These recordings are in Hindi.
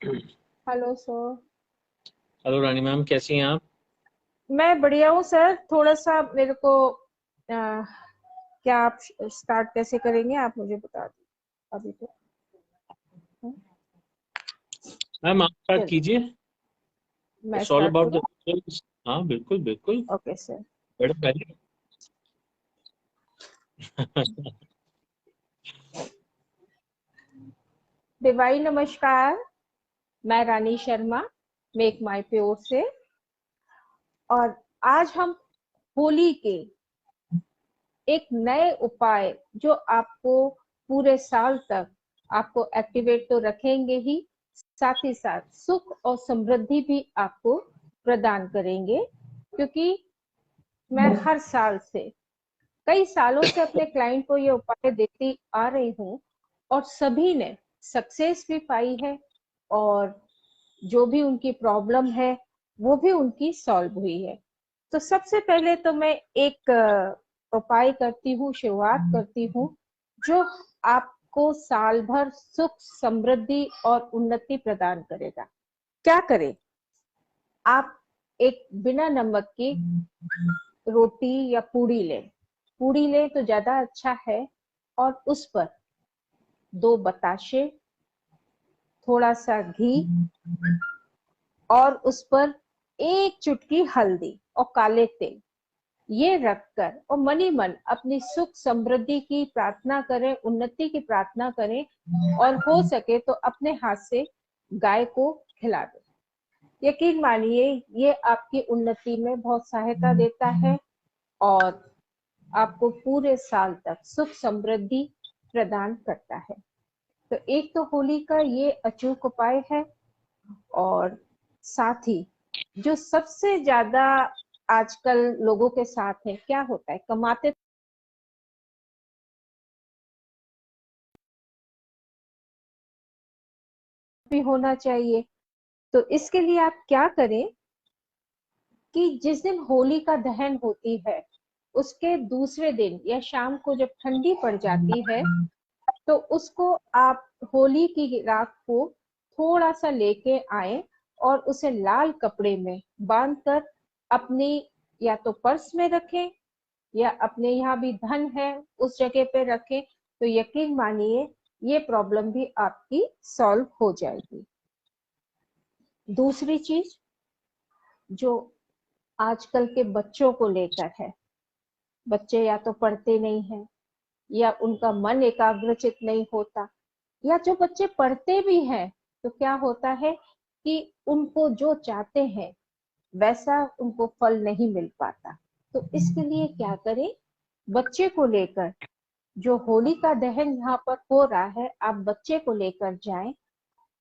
Hello sir. हेलो रानी मैम, कैसी हैं आप? मैं बढ़िया हूँ सर। थोड़ा सा मेरे को क्या आप स्टार्ट कैसे करेंगे, आप मुझे बता दो अभी तो। हम्म, मैम आप स्टार्ट चलिए कीजिए। मैं it's all start about the करूँ। पीपल। हाँ, बिल्कुल बिल्कुल। Okay sir. मैडम पहले। दिवाई नमस्कार। मैं रानी शर्मा, मेक माई प्योर से। और आज हम होली के एक नए उपाय जो आपको पूरे साल तक आपको एक्टिवेट तो रखेंगे ही, साथ ही साथ सुख और समृद्धि भी आपको प्रदान करेंगे। क्योंकि मैं हर साल से कई सालों से अपने क्लाइंट को ये उपाय देती आ रही हूँ और सभी ने सक्सेस भी पाई है। और जो भी उनकी प्रॉब्लम है वो भी उनकी सॉल्व हुई है। तो सबसे पहले तो मैं एक उपाय करती हूँ, शुरुआत करती हूँ, जो आपको साल भर सुख समृद्धि और उन्नति प्रदान करेगा। क्या करें? आप एक बिना नमक की रोटी या पूड़ी लें। पूड़ी लें तो ज्यादा अच्छा है। और उस पर दो बताशे, थोड़ा सा घी, और उस पर एक चुटकी हल्दी और काले तिल, ये रखकर और मनी मन अपनी सुख समृद्धि की प्रार्थना करें, उन्नति की प्रार्थना करें। और हो सके तो अपने हाथ से गाय को खिला दें। यकीन मानिए ये आपकी उन्नति में बहुत सहायता देता है और आपको पूरे साल तक सुख समृद्धि प्रदान करता है। तो एक तो होली का ये अचूक उपाय है। और साथ ही जो सबसे ज्यादा आजकल लोगों के साथ है, क्या होता है, कमाते भी होना चाहिए। तो इसके लिए आप क्या करें कि जिस दिन होली का दहन होती है उसके दूसरे दिन या शाम को जब ठंडी पड़ जाती है, तो उसको आप होली की राख को थोड़ा सा लेके आए और उसे लाल कपड़े में बांधकर अपनी या तो पर्स में रखें या अपने यहाँ भी धन है उस जगह पे रखें। तो यकीन मानिए ये प्रॉब्लम भी आपकी सॉल्व हो जाएगी। दूसरी चीज जो आजकल के बच्चों को लेकर है, बच्चे या तो पढ़ते नहीं है या उनका मन एकाग्रचित नहीं होता, या जो बच्चे पढ़ते भी हैं तो क्या होता है कि उनको जो चाहते हैं वैसा उनको फल नहीं मिल पाता। तो इसके लिए क्या करें? बच्चे को लेकर, जो होली का दहन यहाँ पर हो रहा है, आप बच्चे को लेकर जाएं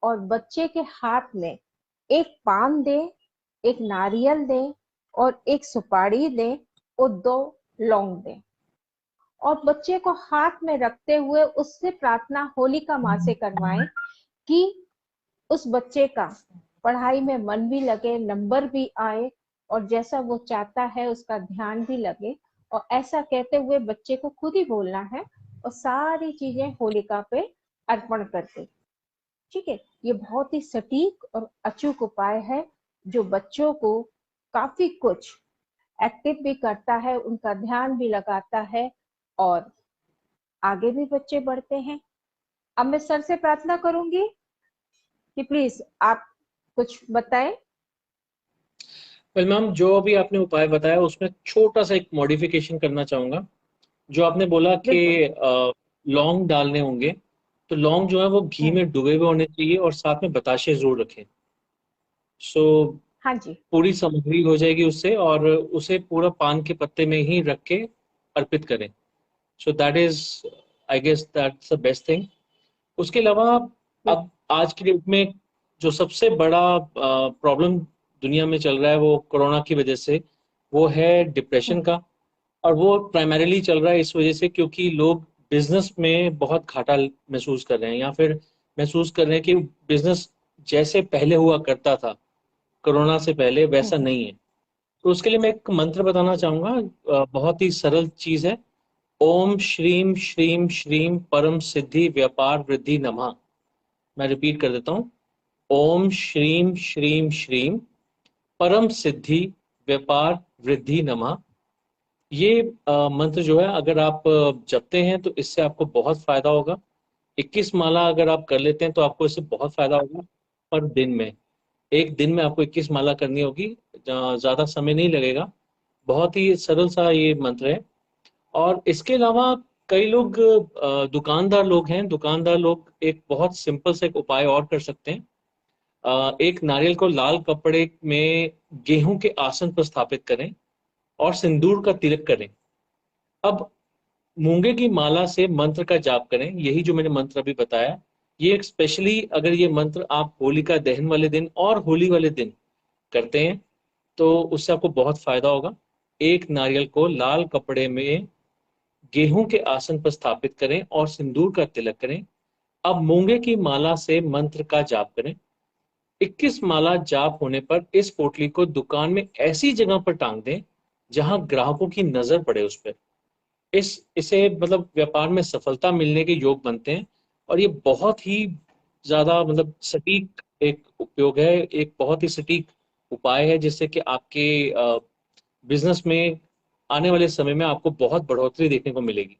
और बच्चे के हाथ में एक पान दें, एक नारियल दें और एक सुपारी दें और दो लौंग दें। और बच्चे को हाथ में रखते हुए उससे प्रार्थना होलिका माँ से करवाएं कि उस बच्चे का पढ़ाई में मन भी लगे, नंबर भी आए और जैसा वो चाहता है उसका ध्यान भी लगे। और ऐसा कहते हुए बच्चे को खुद ही बोलना है और सारी चीजें होलिका पे अर्पण कर दे। ठीक है? ये बहुत ही सटीक और अचूक उपाय है जो बच्चों को काफी कुछ एक्टिव भी करता है, उनका ध्यान भी लगाता है और आगे भी बच्चे बढ़ते हैं। अब मैं सर से प्रार्थना करूंगी कि प्लीज आप कुछ बताएं। वेल मैम, जो अभी आपने उपाय बताया उसमें छोटा सा एक मॉडिफिकेशन करना चाहूँगा। जो आपने बोला कि बिल्कुल। लौंग डालने होंगे, तो लौंग जो है वो घी हम्म। में डुबे हुए होने चाहिए और साथ में बताशे जरूर रखें। सो हाँ जी। पूरी सामग्री हो जाएगी उससे, और उसे पूरा पान के पत्ते में ही रख के अर्पित करें। So that is, I guess that's the best thing. उसके अलावा अब आज की डेट में जो सबसे बड़ा प्रॉब्लम दुनिया में चल रहा है वो कोरोना की वजह से, वो है डिप्रेशन हम्म। का। और वो प्राइमरीली चल रहा है इस वजह से क्योंकि लोग बिजनेस में बहुत घाटा महसूस कर रहे हैं, या फिर महसूस कर रहे हैं कि बिजनेस जैसे पहले हुआ करता था कोरोना से पहले हम्म। वैसा नहीं है। तो उसके लिए मैं एक मंत्र बताना चाहूंगा। बहुत ही सरल चीज है। ओम श्रीम श्रीम श्रीम परम सिद्धि व्यापार वृद्धि नमः। मैं रिपीट कर देता हूँ। ओम श्रीम श्रीम श्रीम परम सिद्धि व्यापार वृद्धि नमः। ये मंत्र जो है अगर आप जपते हैं तो इससे आपको बहुत फायदा होगा। 21 माला अगर आप कर लेते हैं तो आपको इससे बहुत फायदा होगा। पर दिन में, एक दिन में आपको 21 माला करनी होगी। ज्यादा समय नहीं लगेगा। बहुत ही सरल सा ये मंत्र है। और इसके अलावा कई लोग दुकानदार लोग हैं, दुकानदार लोग एक बहुत सिंपल सा एक उपाय और कर सकते हैं। एक नारियल को लाल कपड़े में गेहूं के आसन पर स्थापित करें और सिंदूर का तिलक करें। अब मूंगे की माला से मंत्र का जाप करें, यही जो मैंने मंत्र अभी बताया। ये एक स्पेशली अगर ये मंत्र आप होलिका दहन वाले दिन और होली वाले दिन करते हैं तो उससे आपको बहुत फायदा होगा। एक नारियल को लाल कपड़े में गेहूं के आसन पर स्थापित करें और सिंदूर का तिलक करें। अब मूंगे की माला से मंत्र का जाप करें। 21 माला जाप होने पर इस पोटली को दुकान में ऐसी जगह पर टांग दें जहां ग्राहकों की नजर पड़े उस पर। इसे मतलब व्यापार में सफलता मिलने के योग बनते हैं। और ये बहुत ही ज्यादा मतलब सटीक एक उपयोग है, एक बहुत ही सटीक उपाय है जिससे कि आपके बिजनेस में आने वाले समय में आपको बहुत बढ़ोतरी देखने को मिलेगी।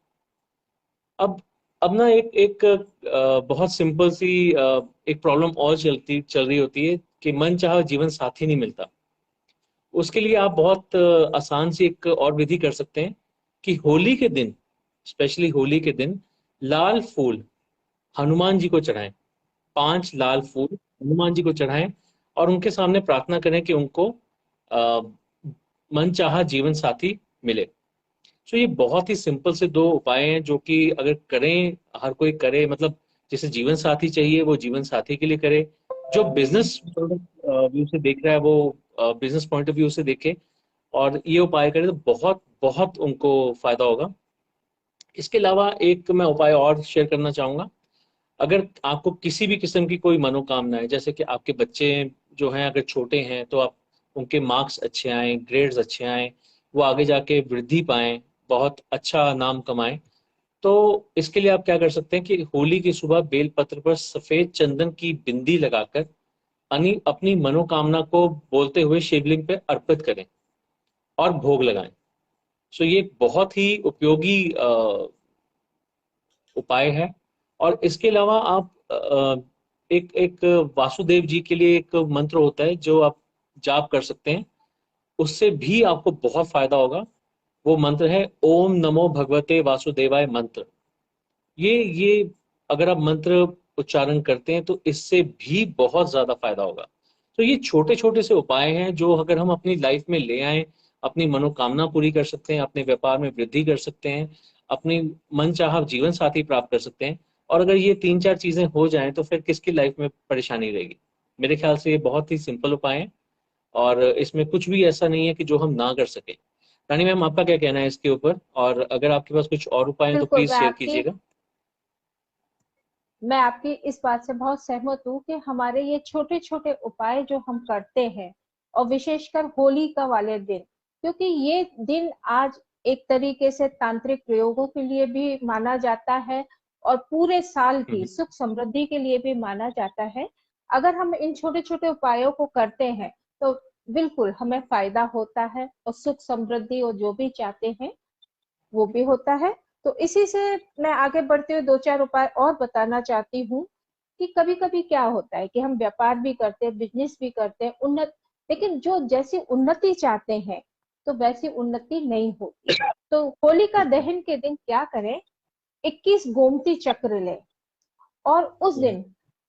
अब अब ना एक एक बहुत सिंपल सी एक प्रॉब्लम और चल रही होती है कि मन चाहा जीवन साथी नहीं मिलता। उसके लिए आप बहुत आसान सी एक और विधि कर सकते हैं कि होली के दिन, स्पेशली होली के दिन, लाल फूल हनुमान जी को चढ़ाएं। 5 लाल फूल हनुमान जी को चढ़ाएं और उनके सामने प्रार्थना करें कि उनको आ, मनचाहा जीवन साथी मिले। तो ये बहुत ही सिंपल से 2 उपाय हैं जो कि अगर करें, हर कोई करे, मतलब जिसे जीवन साथी चाहिए वो जीवन साथी के लिए करे। जो बिजनेस व्यू से देख रहा है वो बिजनेस पॉइंट ऑफ व्यू से देखे और ये उपाय करे तो बहुत बहुत उनको फायदा होगा। इसके अलावा एक मैं उपाय और शेयर करना चाहूंगा। अगर आपको किसी भी किस्म की कोई मनोकामना है, जैसे कि आपके बच्चे जो हैं अगर छोटे हैं तो आप उनके मार्क्स अच्छे आए, ग्रेड्स अच्छे आए, वो आगे जाके वृद्धि पाएं, बहुत अच्छा नाम कमाएं, तो इसके लिए आप क्या कर सकते हैं कि होली की सुबह बेलपत्र पर सफेद चंदन की बिंदी लगाकर अपनी मनोकामना को बोलते हुए शिवलिंग पे अर्पित करें और भोग लगाएं। सो ये एक बहुत ही उपयोगी उपाय है। और इसके अलावा आप एक एक वासुदेव जी के लिए एक मंत्र होता है जो आप जाप कर सकते हैं, उससे भी आपको बहुत फायदा होगा। वो मंत्र है ओम नमो भगवते वासुदेवाय मंत्र। ये अगर आप मंत्र उच्चारण करते हैं तो इससे भी बहुत ज्यादा फायदा होगा। तो ये छोटे छोटे से उपाय हैं जो अगर हम अपनी लाइफ में ले आए, अपनी मनोकामना पूरी कर सकते हैं, अपने व्यापार में वृद्धि कर सकते हैं, अपनी मनचाहा जीवन साथी प्राप्त कर सकते हैं। और अगर ये 3-4 चीजें हो जाएं तो फिर किसकी लाइफ में परेशानी रहेगी। मेरे ख्याल से ये बहुत ही सिंपल उपाय है और इसमें कुछ भी ऐसा नहीं है कि जो हम ना कर सके। रानी मैम, आपका क्या कहना है इसके ऊपर? और अगर आपके पास कुछ और उपाय हैं तो बिल्कुल, प्लीज शेयर कीजिएगा। मैं आपकी इस बात से बहुत सहमत हूँ कि हमारे ये छोटे छोटे उपाय जो हम करते हैं, और विशेषकर होली का वाले दिन, क्योंकि ये दिन आज एक तरीके से तांत्रिक प्रयोगों के लिए भी माना जाता है और पूरे साल की हम्म। सुख समृद्धि के लिए भी माना जाता है। अगर हम इन छोटे छोटे उपायों को करते हैं तो बिल्कुल हमें फायदा होता है और सुख समृद्धि और जो भी चाहते हैं वो भी होता है। तो इसी से मैं आगे बढ़ते हुए 2-4 उपाय और बताना चाहती हूँ कि कभी कभी क्या होता है कि हम व्यापार भी करते हैं, बिजनेस भी करते हैं, उन्नत, लेकिन जो जैसी उन्नति चाहते हैं तो वैसी उन्नति नहीं होती। तो होलिका दहन के दिन क्या करें, 21 गोमती चक्र लें और उस हम्म। दिन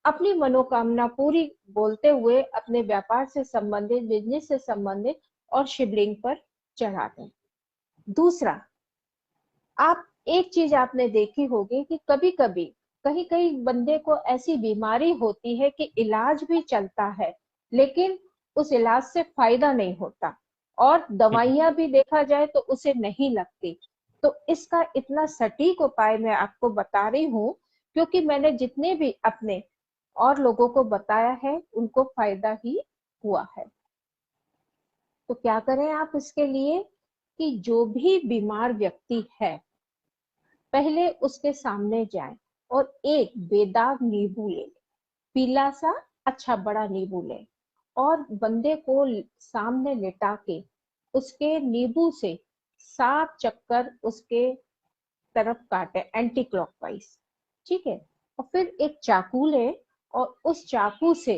अपनी मनोकामना पूरी बोलते हुए अपने व्यापार से संबंधित, बिजनेस से संबंधित और शिवलिंग पर चढ़ा दें। दूसरा, आप एक चीज आपने देखी होगी कि कभी कभी कहीं कहीं बंदे को ऐसी बीमारी होती है कि इलाज भी चलता है लेकिन उस इलाज से फायदा नहीं होता, और हम्म। दवाइयां भी देखा जाए तो उसे नहीं लगती। तो इसका इतना सटीक उपाय मैं आपको बता रही हूँ क्योंकि मैंने जितने भी अपने और लोगों को बताया है उनको फायदा ही हुआ है। तो क्या करें आप इसके लिए कि जो भी बीमार व्यक्ति है पहले उसके सामने जाएं और एक बेदाग नींबू ले लें, पीला सा अच्छा बड़ा नींबू लें और बंदे को सामने लेटा के उसके नींबू से 7 चक्कर उसके तरफ काटे एंटी क्लॉकवाइज। ठीक है। और फिर एक चाकू ले और उस चाकू से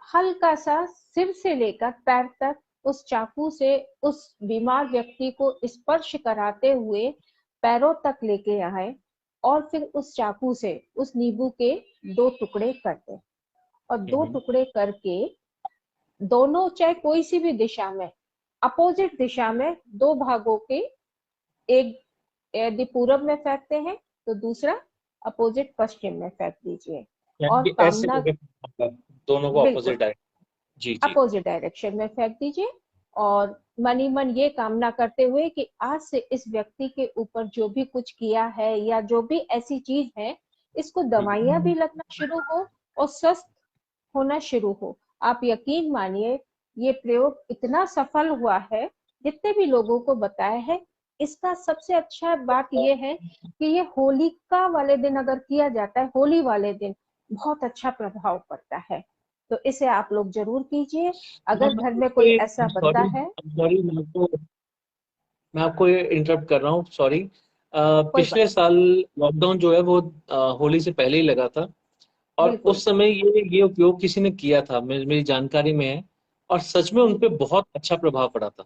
हल्का सा सिर से लेकर पैर तक उस चाकू से उस बीमार व्यक्ति को स्पर्श कराते हुए पैरों तक लेके आए और फिर उस चाकू से उस नींबू के 2 टुकड़े कर दे। और 2 टुकड़े करके दोनों चाहे कोई सी भी दिशा में, अपोजिट दिशा में 2 भागों के, एक यदि पूरब में फेंकते हैं तो दूसरा अपोजिट पश्चिम में फेंक दीजिए। और यानी कि ऐसे कामना, करके दोनों को बिल्कुल अपोजिट डायरेक्शन। जी जी। अपोजिट डायरेक्शन में फेंक दीजिए। और मन ही मन ये कामना करते हुए कि आज से इस व्यक्ति के ऊपर जो भी कुछ किया है या जो भी ऐसी चीज है, इसको दवाइयां भी लगना शुरू हो और स्वस्थ होना शुरू हो। आप यकीन मानिए ये प्रयोग इतना सफल हुआ है, जितने भी लोगों को बताया है। इसका सबसे अच्छा बात ये है कि ये होलिका वाले दिन अगर किया जाता है, होली वाले दिन बहुत अच्छा प्रभाव पड़ता है। तो इसे आप लोग जरूर कीजिए अगर घर में कोई ऐसा बंदा सॉरी है। सॉरी, मैं आपको ये इंटरप्ट कर रहा हूँ, सॉरी। कोई बात पिछले साल लॉकडाउन जो है वो होली से पहले ही लगा था। और बिल्कुल। उस समय ये उपयोग किसी ने किया था, मेरी जानकारी में है। और सच में उन पे बहुत अच्छा प्रभाव पड़ा था।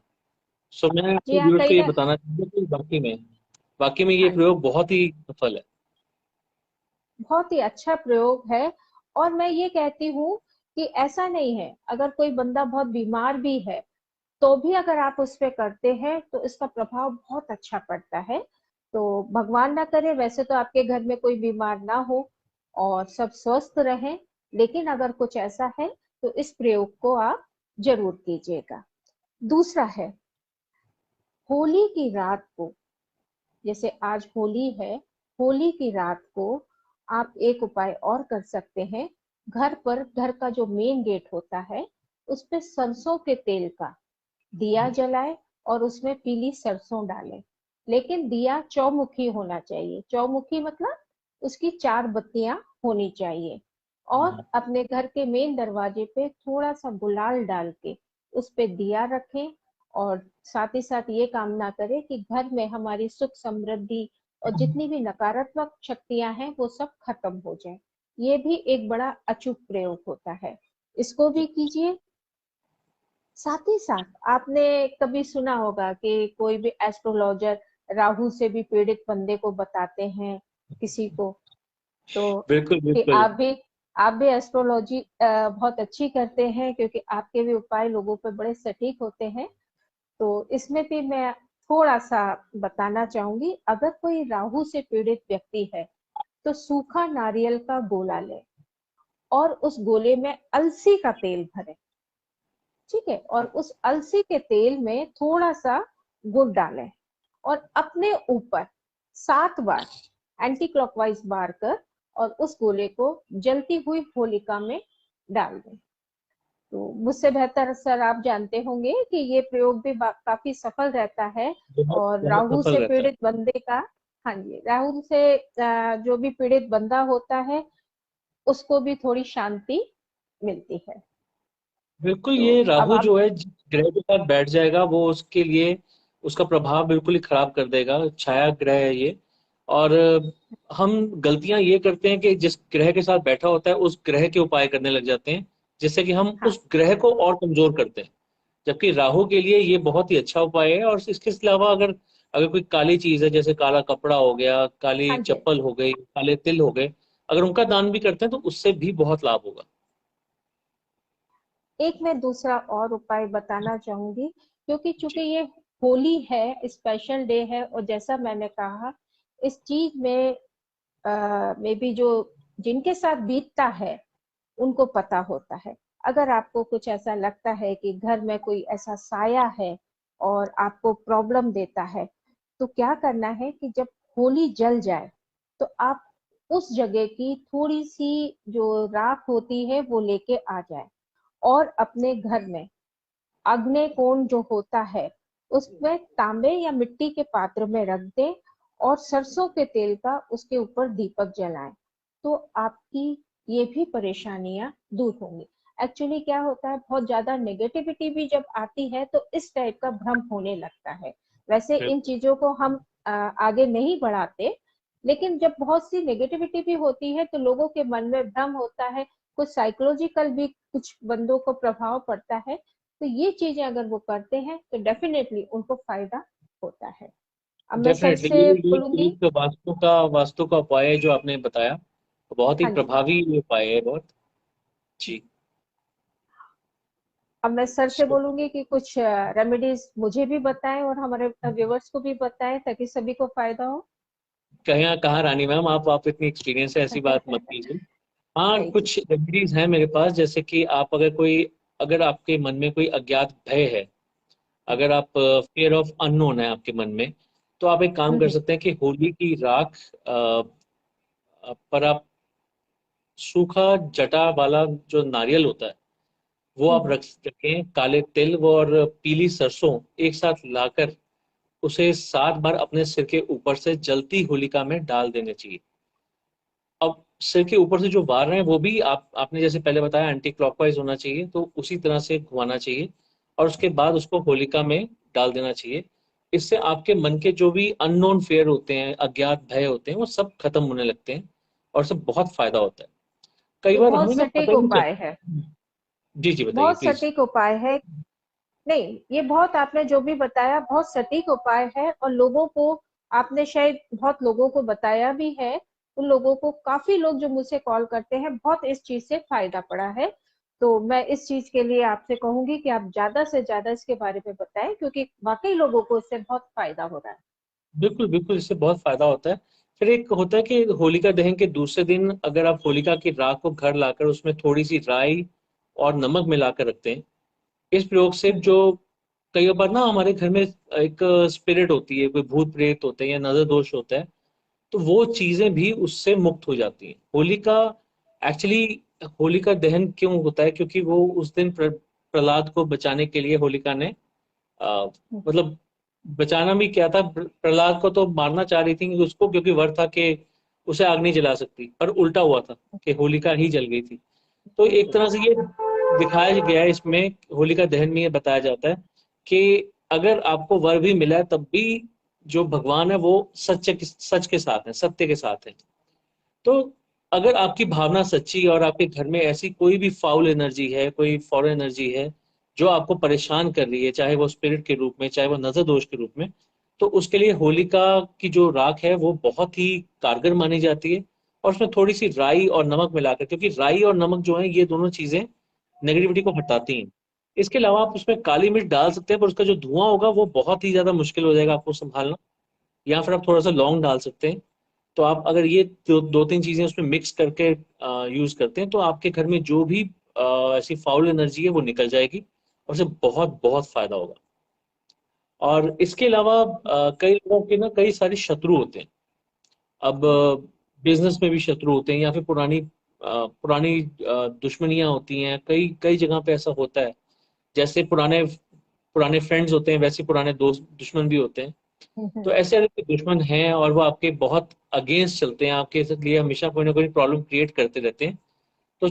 सो मैं जी आपके हाँ, व्यूअर्स को कई ये बार। बताना चाहूंगा कि वाकई में ये हाँ जी, प्रयोग बहुत ही सफल है। बहुत ही अच्छा प्रयोग है। और मैं ये कहती हूँ कि ऐसा नहीं है, अगर कोई बंदा बहुत बीमार भी है तो भी अगर आप उस पे करते हैं तो इसका प्रभाव बहुत अच्छा पड़ता है। तो भगवान ना करे वैसे तो आपके घर में कोई बीमार ना हो और सब स्वस्थ रहें, लेकिन अगर कुछ ऐसा है तो इस प्रयोग को आप जरूर कीजिएगा। दूसरा है, होली की रात को, जैसे आज होली है, होली की रात को आप एक उपाय और कर सकते हैं। घर पर, घर का जो मेन गेट होता है उस पे सरसों के तेल का दिया जलाए और उसमें पीली सरसों डालें। लेकिन दिया चौमुखी होना चाहिए। चौमुखी मतलब उसकी 4 बत्तियां होनी चाहिए। और अपने घर के मेन दरवाजे पे थोड़ा सा गुलाल डाल के उस पे दिया रखें। और साथ ही साथ ये कामना करें कि घर में हमारी सुख समृद्धि और जितनी भी नकारात्मक शक्तियां हैं वो सब खत्म हो जाए। ये भी एक बड़ा अचूक प्रयोग होता है, इसको भी कीजिए। साथ ही साथ आपने कभी सुना होगा कि कोई भी एस्ट्रोलॉजर राहु से भी पीड़ित बंदे को बताते हैं किसी को। तो बिल्कुल कि बिल्कुल। आप भी एस्ट्रोलॉजी बहुत अच्छी करते हैं, क्योंकि आपके भी उपाय लोगों पे बड़े सटीक होते हैं। तो इसमें भी मैं थोड़ा सा बताना चाहूंगी। अगर कोई राहु से पीड़ित व्यक्ति है तो सूखा नारियल का गोला ले और उस गोले में अलसी का तेल भरे। ठीक है। और उस अलसी के तेल में थोड़ा सा गुड़ डालें और अपने ऊपर 7 बार एंटी क्लॉकवाइज बार कर और उस गोले को जलती हुई होलिका में डाल दें। तो मुझसे बेहतर सर आप जानते होंगे कि ये प्रयोग भी काफी सफल रहता है। बहुत और बहुत राहु सफल से रहता है। पीड़ित बंदे का, हाँ जी, राहु से जो भी पीड़ित बंदा होता है उसको भी थोड़ी शांति मिलती है। बिल्कुल, तो ये अब राहु आप, जो है जिस ग्रह के साथ बैठ जाएगा वो उसके लिए उसका प्रभाव बिल्कुल ही खराब कर देगा। छाया ग्रह है ये। और हम गलतियां ये करते हैं कि जिस ग्रह के साथ बैठा होता है उस ग्रह के उपाय करने लग जाते हैं, जिससे कि हम हाँ उस ग्रह को और कमजोर करते हैं। जबकि राहु के लिए ये बहुत ही अच्छा उपाय है। और इसके अलावा अगर अगर कोई काली चीज है, जैसे काला कपड़ा हो गया, काली हाँ जी, चप्पल हो गई, काले तिल हो गए, अगर उनका दान भी करते हैं तो उससे भी बहुत लाभ होगा। एक मैं दूसरा और उपाय बताना चाहूंगी, क्योंकि चूंकि जी। ये होली है, स्पेशल डे है, और जैसा मैंने कहा इस चीज में मे बी जो जिनके साथ बीतता है उनको पता होता है। अगर आपको कुछ ऐसा लगता है कि घर में कोई ऐसा साया है और आपको प्रॉब्लम देता है, तो क्या करना है कि जब होली जल जाए तो आप उस जगह की थोड़ी सी जो राख होती है वो लेके आ जाए और अपने घर में अग्नि कोण जो होता है उसमें तांबे या मिट्टी के पात्र में रख दें और सरसों के तेल का उसके ऊपर दीपक जलाएं। तो आपकी ये भी परेशानियां दूर होंगी। एक्चुअली क्या होता है, बहुत ज्यादा नेगेटिविटी भी जब आती है तो इस टाइप का भ्रम होने लगता है। वैसे इन चीजों को हम आगे नहीं बढ़ाते, लेकिन जब बहुत सी नेगेटिविटी भी होती है तो लोगों के मन में भ्रम होता है, कुछ साइकोलॉजिकल भी कुछ बंदों को प्रभाव पड़ता है। तो ये चीजें अगर वो करते हैं तो डेफिनेटली उनको फायदा होता है। अब मैं सर डेफिनेटली से ये बोलूंगी। एक वास्तु का उपाय है जो आपने बताया, तो बहुत ही हाँ जी। प्रभावी उपाय है बहुत। जी। अब मैं सर से बोलूंगी कि कुछ रेमेडीज मुझे भी बताएं और हमारे व्यूवर्स को भी बताएं ताकि सभी को फायदा हो। कहाँ कहाँ रानी मैम, आप इतनी एक्सपीरियंस है, ऐसी बात मत कीजिए। हाँ, नहीं जी। कुछ रेमेडीज हैं मेरे पास, जैसे कि आप अगर आपके मन में कोई अज्ञात भय है, अगर आप फियर ऑफ अननोन है आपके मन में, तो आप एक काम कर हम्म, सकते हैं कि होली की राख पर आप सूखा जटा वाला जो नारियल होता है वो आप हम्म, रख रखें, काले तिल वो और पीली सरसों एक साथ लाकर उसे 7 बार अपने सिर के ऊपर से जलती होलिका में डाल देने चाहिए। अब सिर के ऊपर से जो वार रहे हैं वो भी आपने जैसे पहले बताया एंटी क्लॉकवाइज होना चाहिए, तो उसी तरह से घुमाना चाहिए और उसके बाद उसको होलिका में डाल देना चाहिए। इससे आपके मन के जो भी अननोन फेयर होते हैं, अज्ञात भय होते हैं, वो सब खत्म होने लगते हैं और सब बहुत फायदा होता है। कई ये बार बहुत हमें ना पता सटीक ही नहीं उपाय है। चलता। जी जी, बताइए बहुत प्लीज। सटीक उपाय है। नहीं, ये बहुत आपने जो भी बताया बहुत सटीक उपाय है, और लोगों को आपने शायद बहुत लोगों को बताया भी है। उन लोगों को, काफी लोग जो मुझसे कॉल करते हैं, बहुत इस चीज से फायदा पड़ा है। तो मैं इस चीज के लिए आपसे कहूंगी कि आप ज्यादा से ज्यादा इसके बारे में बताएं, क्योंकि वाकई लोगों को इससे बहुत फायदा हो रहा है। बिल्कुल बिल्कुल, इससे बहुत फायदा होता है। फिर एक होता है कि होलिका दहन के दूसरे दिन अगर आप होलिका की राख को घर लाकर उसमें थोड़ी सी राई और नमक मिलाकर रखते हैं, इस प्रयोग से हम्म, जो कई बार ना हमारे घर में एक स्पिरिट होती है, कोई भूत प्रेत होते हैं या नजर दोष होता है, तो वो चीजें भी उससे मुक्त हो जाती हैं। होलिका एक्चुअली होलिका दहन क्यों होता है, क्योंकि वो उस दिन प्रहलाद को बचाने के लिए होलिका ने हम्म, मतलब बचाना भी क्या था, प्रहलाद को तो मारना चाह रही थी कि उसको, क्योंकि वर था कि उसे आग नहीं जला सकती, पर उल्टा हुआ था कि होलिका ही जल गई थी। तो जी एक जी। तरह से ये दिखाया गया है इसमें, होलिका दहन में ये बताया जाता है कि अगर आपको वर भी मिला है तब भी जो भगवान है वो सच के साथ है, सत्य के साथ है। तो अगर आपकी भावना सच्ची है और आपके घर में ऐसी कोई भी फाउल एनर्जी है, कोई फॉरेन एनर्जी है जो आपको परेशान कर रही है, चाहे वो स्पिरिट के रूप में, चाहे वो नजर दोष के रूप में, तो उसके लिए होलिका की जो राख है वो बहुत ही कारगर मानी जाती है। और उसमें थोड़ी सी राई और नमक मिलाकर, क्योंकि राई और नमक जो है ये दोनों चीजें नेगेटिविटी को हटाती हैं। इसके अलावा आप उसमें काली मिर्च डाल सकते हैं, पर उसका जो धुआं होगा वो बहुत ही ज्यादा मुश्किल हो जाएगा आपको संभालना। या फिर आप थोड़ा सा लौंग डाल सकते हैं। तो आप अगर ये दो तीन चीजें उसमें मिक्स करके यूज करते हैं तो आपके घर में जो भी ऐसी फाउल एनर्जी है वो निकल जाएगी और उससे बहुत बहुत फायदा होगा। और इसके अलावा कई लोगों के ना कई सारे शत्रु होते हैं। अब बिजनेस में भी शत्रु होते हैं या फिर पुरानी दुश्मनियां होती हैं, कई कई जगह पे ऐसा होता है। जैसे पुराने पुराने फ्रेंड्स होते हैं, वैसे पुराने दोस्त दुश्मन भी होते हैं। तो ऐसे अगर कोई दुश्मन हैं और वो आपके बहुत अगेंस्ट चलते हैं, आपके लिए हमेशा कोई ना कोई प्रॉब्लम क्रिएट करते रहते हैं, तो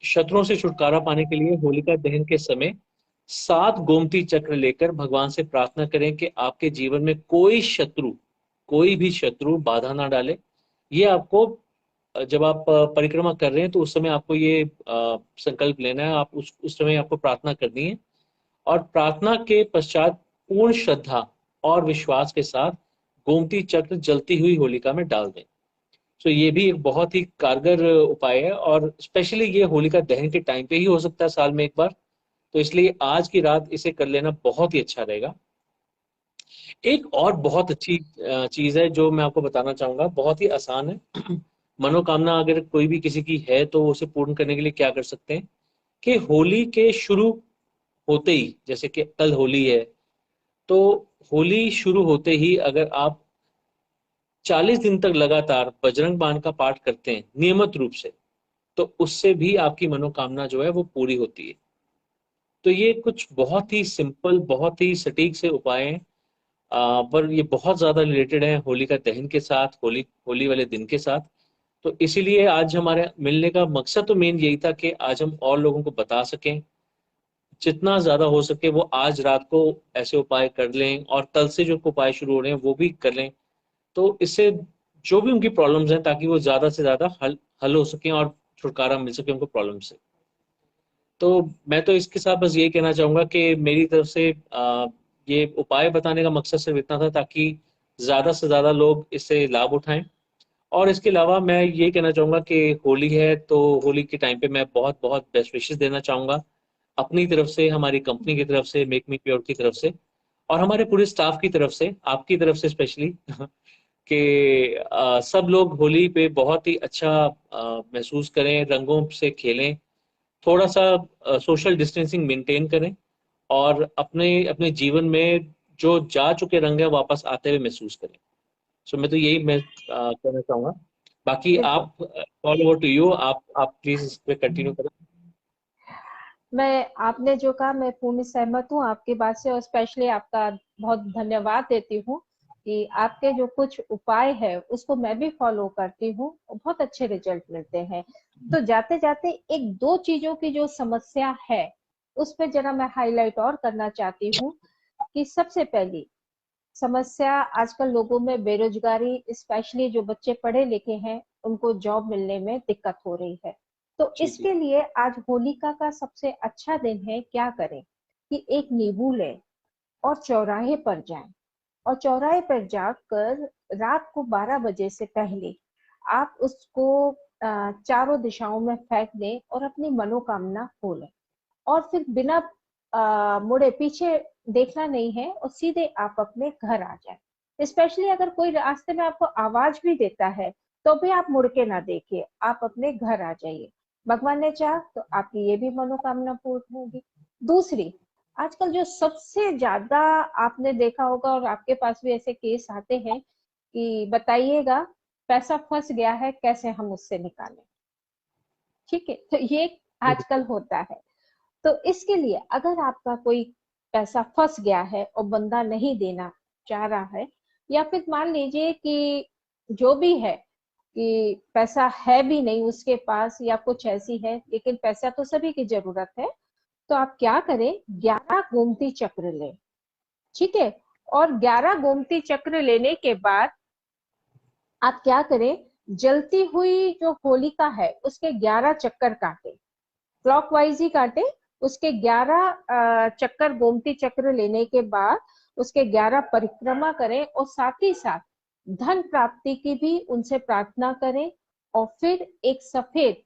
शत्रुओं से छुटकारा पाने के लिए होलिका दहन के समय 7 गोमती चक्र लेकर भगवान से प्रार्थना करें कि आपके जीवन में कोई भी शत्रु बाधा ना डाले। ये आपको जब आप परिक्रमा कर रहे हैं तो उस समय आपको ये संकल्प लेना है, आप उस समय आपको प्रार्थना करनी है। और प्रार्थना के पश्चात पूर्ण श्रद्धा और विश्वास के साथ गोमती चक्र जलती हुई होलिका में डाल दें। तो ये भी एक बहुत ही कारगर उपाय है, और स्पेशली ये होलिका दहन के टाइम पे ही हो सकता है, साल में एक बार। तो इसलिए आज की रात इसे कर लेना बहुत ही अच्छा रहेगा। एक और बहुत अच्छी चीज है जो मैं आपको बताना चाहूंगा, बहुत ही आसान है। मनोकामना अगर कोई भी किसी की है तो उसे पूर्ण करने के लिए क्या कर सकते हैं कि होली के शुरू होते ही, जैसे कि कल होली है, तो होली शुरू होते ही अगर आप 40 दिन तक लगातार बजरंग बाण का पाठ करते हैं नियमित रूप से, तो उससे भी आपकी मनोकामना जो है वो पूरी होती है। तो ये कुछ बहुत ही सिंपल, बहुत ही सटीक से उपाय हैं। पर ये बहुत ज्यादा रिलेटेड है होली का दहन के साथ, होली होली वाले दिन के साथ। तो इसीलिए आज हमारे मिलने का मकसद तो मेन यही था कि आज हम और लोगों को बता सकें, जितना ज्यादा हो सके वो आज रात को ऐसे उपाय कर लें और कल से जो उपाय शुरू हो रहे हैं वो भी कर लें। तो इससे जो भी उनकी प्रॉब्लम्स हैं, ताकि वो ज्यादा से ज्यादा हल हल हो सकें और छुटकारा मिल सके उनको प्रॉब्लम से। तो मैं तो इसके साथ बस यही कहना चाहूंगा कि मेरी तरफ से ये उपाय बताने का मकसद सिर्फ इतना था ताकि ज्यादा से ज्यादा लोग इससे लाभ उठाएं। और इसके अलावा मैं ये कहना चाहूंगा कि होली है, तो होली के टाइम पे मैं बहुत बहुत बेस्ट विशेस देना चाहूंगा अपनी तरफ से, हमारी कंपनी की तरफ से, मेक मी प्योर की तरफ से, और हमारे पूरे स्टाफ की तरफ से, आपकी तरफ से स्पेशली कि सब लोग होली पे बहुत ही अच्छा महसूस करें, रंगों से खेलें, थोड़ा सा सोशल डिस्टेंसिंग मेंटेन करें, और अपने अपने जीवन में जो जा चुके रंग है वापस आते हुए महसूस करें। सो मैं तो यही मैं कहना चाहूंगा। बाकी बिल्कुल। आप, ऑल ओवर टू यू, आप प्लीज इस पे कंटिन्यू करें। मैं आपने जो कहा मैं पूर्ण सहमत हूँ आपकी बात से, और स्पेशली आपका बहुत धन्यवाद देती हूँ कि आपके जो कुछ उपाय है उसको मैं भी फॉलो करती हूँ और बहुत अच्छे रिजल्ट मिलते हैं। तो जाते जाते एक दो चीजों की जो समस्या है उस पर जरा मैं हाईलाइट और करना चाहती हूँ कि सबसे पहली समस्या आजकल लोगों में बेरोजगारी, स्पेशली जो बच्चे पढ़े लिखे हैं उनको जॉब मिलने में दिक्कत हो रही है। तो जी जी। इसके लिए आज होलिका का सबसे अच्छा दिन है। क्या करें कि एक नींबू लें और चौराहे पर जाएं, और चौराहे पर जाकर रात को 12 बजे से पहले आप उसको चारों दिशाओं में फेंक दें और अपनी मनोकामना बोलें, और फिर बिना मुड़े पीछे देखना नहीं है और सीधे आप अपने घर आ जाए। स्पेशली अगर कोई रास्ते में आपको आवाज भी देता है तो भी आप मुड़ के ना देखिए, आप अपने घर आ जाइए। भगवान ने चाहा तो आपकी ये भी मनोकामना पूर्ण होगी। दूसरी, आजकल जो सबसे ज्यादा आपने देखा होगा और आपके पास भी ऐसे केस आते हैं कि बताइएगा पैसा फंस गया है, कैसे हम उससे निकालें। ठीक है, तो ये आजकल होता है। तो इसके लिए अगर आपका कोई पैसा फंस गया है और बंदा नहीं देना चाह रहा है, या फिर मान लीजिए कि जो भी है कि पैसा है भी नहीं उसके पास या कुछ ऐसी है, लेकिन पैसा तो सभी की जरूरत है, तो आप क्या करें, 11 गोमती चक्र लें। ठीक है, और 11 गोमती चक्र लेने के बाद आप क्या करें, जलती हुई जो होलिका है उसके 11 चक्कर काटे, क्लॉकवाइज ही काटे। उसके 11 चक्कर, गोमती चक्र लेने के बाद उसके 11 परिक्रमा करें, और साथ ही साथ धन प्राप्ति की भी उनसे प्रार्थना करें। और फिर एक सफेद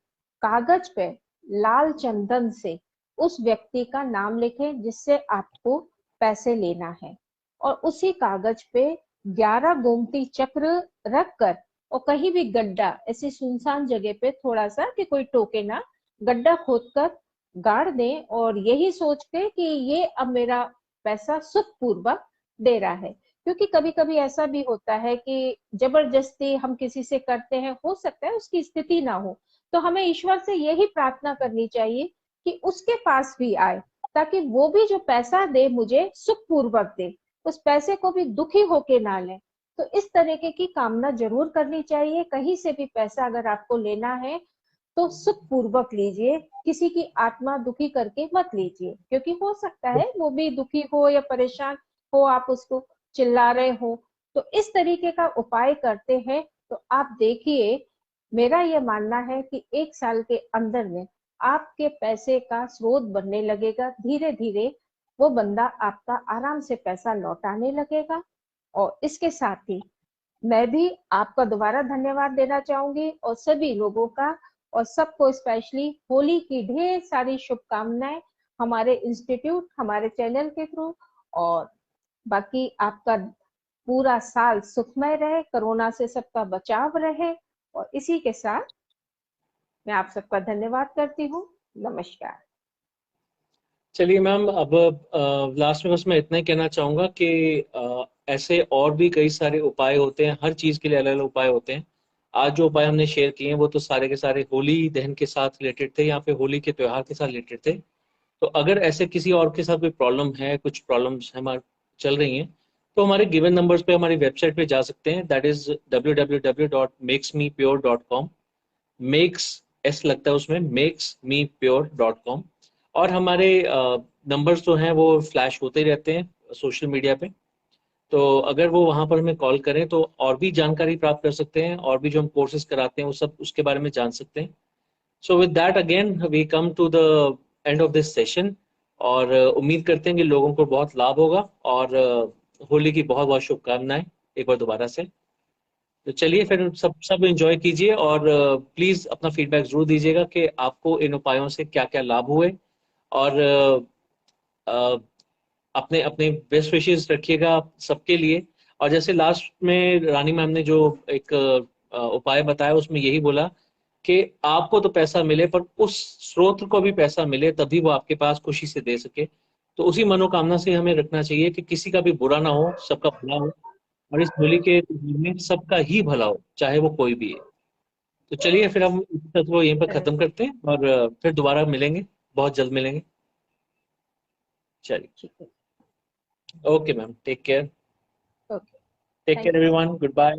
कागज पे लाल चंदन से उस व्यक्ति का नाम लिखें जिससे आपको पैसे लेना है, और उसी कागज पे 11 गोमती चक्र रख कर, और कहीं भी गड्ढा, ऐसी सुनसान जगह पे थोड़ा सा कि कोई टोके ना, गड्ढा खोदकर गाड़ दें, और यही सोच के कि ये अब मेरा पैसा सुखपूर्वक दे रहा है। क्योंकि कभी कभी ऐसा भी होता है कि जबरदस्ती हम किसी से करते हैं, हो सकता है उसकी स्थिति ना हो, तो हमें ईश्वर से यही प्रार्थना करनी चाहिए कि उसके पास भी आए, ताकि वो भी जो पैसा दे मुझे सुखपूर्वक दे, उस पैसे को भी दुखी होके ना ले। तो इस तरीके की कामना जरूर करनी चाहिए। कहीं से भी पैसा अगर आपको लेना है तो सुख पूर्वक लीजिए, किसी की आत्मा दुखी करके मत लीजिए, क्योंकि हो सकता है वो भी दुखी हो या परेशान हो, आप उसको चिल्ला रहे हो। तो इस तरीके का उपाय करते हैं तो आप देखिए, मेरा ये मानना है कि 1 साल के अंदर में आपके पैसे का स्रोत बनने लगेगा। धीरे धीरे वो बंदा आपका आराम से पैसा लौटाने लगेगा। और इसके साथ ही मैं भी आपका दोबारा धन्यवाद देना चाहूंगी, और सभी लोगों का, और सबको स्पेशली होली की ढेर सारी शुभकामनाएं हमारे इंस्टीट्यूट, हमारे चैनल के थ्रू। और बाकी आपका पूरा साल सुखमय रहे, कोरोना से सबका बचाव रहे, और इसी के साथ मैं आप सबका धन्यवाद करती हूँ। नमस्कार। चलिए मैम, अब लास्ट में बस मैं इतना ही कहना चाहूंगा कि ऐसे और भी कई सारे उपाय होते हैं, हर चीज के लिए अलग अलग उपाय होते हैं। आज जो उपाय हमने शेयर किए हैं वो तो सारे के सारे होली दहन के साथ रिलेटेड थे, या फिर होली के त्योहार के साथ रिलेटेड थे। तो अगर ऐसे किसी और के साथ कोई प्रॉब्लम है, कुछ प्रॉब्लम्स हमारे चल रही हैं, तो हमारे गिवन नंबर्स पे हमारी वेबसाइट पे जा सकते हैं, that is www.makesmepure.com। Makes S लगता है उसमें, makesmepure.com। और हमारे नंबर्स जो हैं वो फ्लैश होते ही रहते हैं सोशल मीडिया पे, तो अगर वो वहां पर हमें कॉल करें तो और भी जानकारी प्राप्त कर सकते हैं, और भी जो हम कोर्सेज कराते हैं वो सब उसके बारे में जान सकते हैं। So with that again we come to the end of this session, और उम्मीद करते हैं कि लोगों को बहुत लाभ होगा, और होली की बहुत बहुत शुभकामनाएं एक बार दोबारा से। तो चलिए फिर सब एंजॉय कीजिए, और प्लीज अपना फीडबैक जरूर दीजिएगा कि आपको इन उपायों से क्या क्या लाभ हुए, और अ, अपने अपने बेस्ट विशेस रखिएगा सबके लिए। और जैसे लास्ट में रानी मैम ने जो एक उपाय बताया उसमें यही बोला कि आपको तो पैसा मिले पर उस स्रोत को भी पैसा मिले, तभी वो आपके पास खुशी से दे सके। तो उसी मनोकामना से हमें रखना चाहिए कि किसी का भी बुरा ना हो, सबका भला हो, और इस होली के दिन में सबका ही भला हो, चाहे वो कोई भी है। तो चलिए फिर हम इस सत्र को यहीं पर खत्म करते हैं, और फिर दोबारा मिलेंगे, बहुत जल्द मिलेंगे। चलिए, ठीक है। Okay ma'am, take care. Okay, take care thank you. Everyone, good bye.